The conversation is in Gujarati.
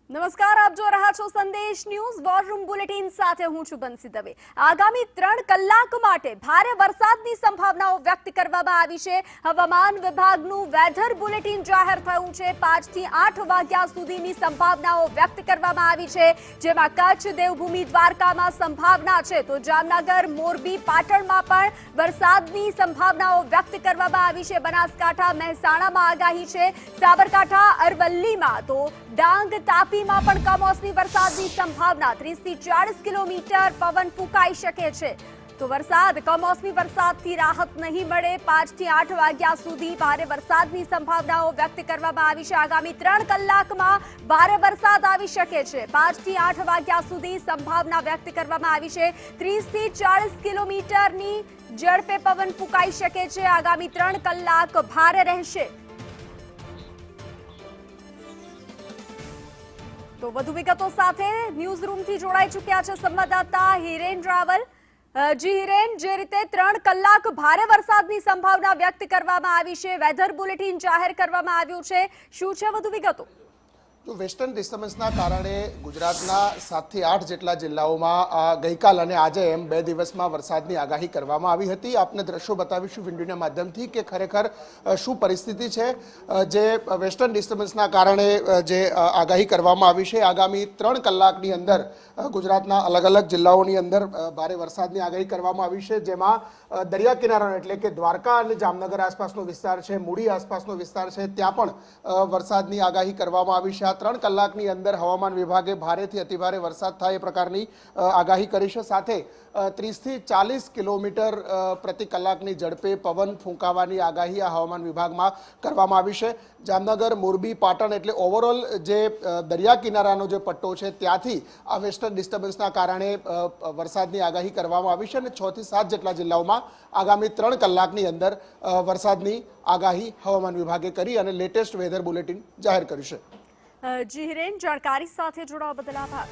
નમસ્કાર, આપ જો રહ્યા છો સંદેશ ન્યૂઝ વોર રૂમ બુલેટિન સાથે હું છું બંસી દવે। આગામી 3 કલાક માટે ભારે વરસાદની સંભાવનાઓ વ્યક્ત કરવામાં આવી છે। હવામાન વિભાગનું વેધર બુલેટિન જાહેર થયું છે। 5 થી 8 વાગ્યા સુધીની સંભાવનાઓ વ્યક્ત કરવામાં આવી છે, જેમાં કચ્છ, દેવભૂમિ, દ્વારકામાં સંભાવના છે, તો જામનગર, મોરબી, પાટણમાં પણ વરસાદની સંભાવનાઓ વ્યક્ત કરવામાં આવી છે। બનાસકાંઠા, મહેસાણામાં આગાહી છે। સાબરકાંઠા, અરવલ્લીમાં તો ડાંગ, તાપીમાં પણ કમોસમી વરસાદની સંભાવના। 30 થી 40 કિલોમીટર પવન ફૂંકાઈ શકે છે। તો વરસાદ, કમોસમી વરસાદથી રાહત નહીં મળે। 5 થી 8 વાગ્યા સુધી ભારે વરસાદની સંભાવનાઓ વ્યક્ત કરવામાં આવી છે। આગામી 3 કલાકમાં ભારે વરસાદ આવી શકે છે। 5 થી 8 વાગ્યા સુધી સંભાવના વ્યક્ત કરવામાં આવી છે। 30 થી 40 કિલોમીટરની ઝડપે પવન ફૂંકાઈ શકે છે। આગામી 3 કલાક ભારે રહેશે। તો વધુ વિગતો સાથે ન્યૂઝ રૂમથી જોડાઈ ચૂક્યા છે સંવાદદાતા હિરેન રાવલ। જી હિરેન, જે રીતે 3 કલાક ભારે વરસાદની સંભાવના વ્યક્ત કરવામાં આવી છે, વેધર બુલેટિન જાહેર કરવામાં આવ્યું છે, શું છે વધુ વિગતો? વેસ્ટર્ન ડિસ્ટર્બન્સના કારણે ગુજરાતના 7 થી 8 જેટલા જિલ્લાઓમાં ગઈકાલ અને આજે એમ 2 દિવસમાં વરસાદની આગાહી કરવામાં આવી હતી। આપને દ્રશ્યો બતાવીશું વિન્ડોના માધ્યમથી કે ખરેખર શું પરિસ્થિતિ છે। જે વેસ્ટર્ન ડિસ્ટર્બન્સના કારણે જે આગાહી કરવામાં આવી છે, આગામી 3 કલાકની અંદર ગુજરાતના અલગ અલગ જિલ્લાઓની અંદર ભારે વરસાદની આગાહી કરવામાં આવી છે, જેમાં દરિયા કિનારાનો એટલે કે દ્વારકા અને જામનગર આસપાસનો વિસ્તાર છે, મૂડી આસપાસનો વિસ્તાર છે, ત્યાં પણ વરસાદની આગાહી કરવામાં આવી છે। 3 કલાકની અંદર હવામાન વિભાગે ભારેથી અતિભારે વરસાદ થાય એ પ્રકારની આગાહી કરી છે। સાથે 30 થી 40 કિલોમીટર પ્રતિ કલાકની ઝડપે પવન ફૂંકાવાની આગાહી આ હવામાન વિભાગમાં કરવામાં આવી છે। જામનગર, મોરબી, પાટણ એટલે ઓવરઓલ જે દરિયા કિનારાનો જે પટ્ટો છે ત્યાંથી આ વેસ્ટર્ન ડિસ્ટર્બન્સના કારણે વરસાદની આગાહી કરવામાં આવી છે અને 6 થી 7 જેટલા જિલ્લાઓમાં આગામી 3 કલાકની અંદર વરસાદની આગાહી હવામાન વિભાગે કરી અને લેટેસ્ટ વેધર બુલેટિન જાહેર કર્યું છે। જી હિરેન, જાણકારી સાથે જોડાવા બદલ આભાર।